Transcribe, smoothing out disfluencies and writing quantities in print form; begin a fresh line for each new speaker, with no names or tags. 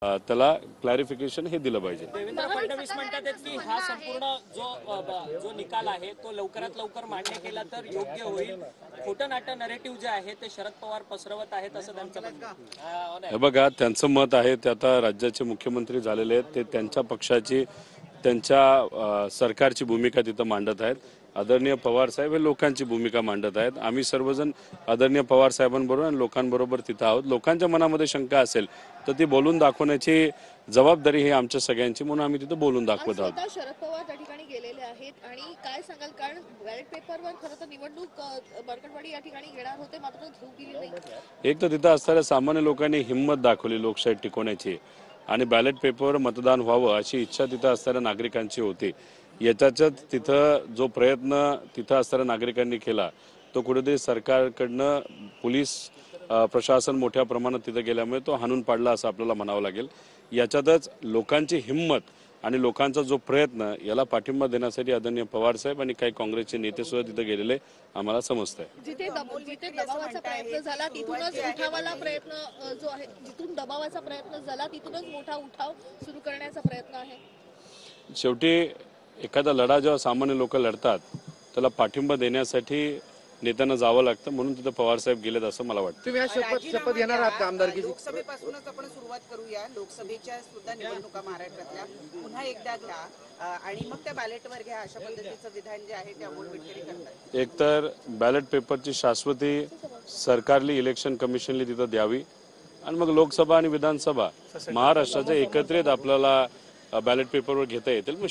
त्याला क्लॅरिफिकेशन हे दिलं पाहिजे।
देवेंद्र फडणवीस म्हणतात की हा संपूर्ण जो निकाल आहे तो लवकरात लवकर मान्य केला तर योग्य होईल। खोटं नाटं नरेटिव्ह जे आहे ते शरद पवार पसरवत आहेत असं त्यांचं म्हणणं आहे।
हे बघा, त्यांचं मत आहे ते आता राज्याचे मुख्यमंत्री झालेले आहेत, ते त्यांच्या पक्षाची त्यांच्या सरकारची भूमिका तिथं मांडत आहेत। आदरणीय पवार साहेब हे लोकांची भूमिका मांडत आहेत। आम्ही सर्वजण आदरणीय पवार साहेबांबरोबर आणि लोकांबरोबर तिथं आहोत। लोकांच्या मनामध्ये शंका असेल तर ती बोलून दाखवण्याची जबाबदारी ही आमच्या सगळ्यांची, म्हणून आम्ही तिथं बोलून दाखवत आहोत।
शरद पवार त्या ठिकाणी गेलेले आहेत आणि काय सांगाल, कारण बॅलेट पेपरवर खरं तर निवडणूक बरकटवाडी या ठिकाणी घेणार होते, मात्र घेऊ दिली नाही।
एक तर तिथं असणाऱ्या सामान्य लोकांनी हिंमत दाखवली लोकशाही टिकवण्याची आणि बॅलेट पेपरवर मतदान व्हावं अशी इच्छा तिथं असणाऱ्या नागरिकांची होती। याच्यात तिथं जो प्रयत्न तिथं असणाऱ्या नागरिकांनी केला तो कुठेतरी सरकारकडनं पोलीस प्रशासन मोठ्या प्रमाणात तिथं गेल्यामुळे तो हाणून पाडला असं आपल्याला म्हणावं लागेल। याच्यातच लोकांची हिंमत आणि लोकांचा जो प्रयत्न याला पाठिंबा देण्यासाठी आदरणीय पवार साहेब आणि काही काँग्रेसचे नेते सुद्धा तिथे गेलेले आम्हाला समजतंय।
जिथे दबावाचा प्रयत्न झाला तिथूनच उठावाला प्रयत्न जो आहे, जिथून दबावाचा प्रयत्न झाला तिथूनच मोठा उठाव सुरू करण्याचा प्रयत्न आहे।
शेवटी एखादा लढा जेव्हा सामान्य लोक लढतात त्याला पाठिंबा देण्यासाठी नेत्यांना जावं लागतं, म्हणून तिथं पवार साहेब गेलेत असं मला वाटतं।
तुम्ही शपथ घेणार आहात का आमदारकीची?
लोकसभेपासूनच आपण सुरुवात करूया। लोकसभेच्या सुद्धा निवडणुका महाराष्ट्रातल्या पुन्हा एकदा घ्या आणि मग त्या बॅलेटवर घ्या, अशा पद्धतीचं विधान जे आहे ते अमोल विटकरी करतात।
एकतर बॅलेट पेपरची शाश्वती सरकारली इलेक्शन कमिशनली तिथं द्यावी आणि मग लोकसभा आणि विधानसभा महाराष्ट्राच्या एकत्रित आपल्याला बॅलेट पेपरवर घेता येतील। मग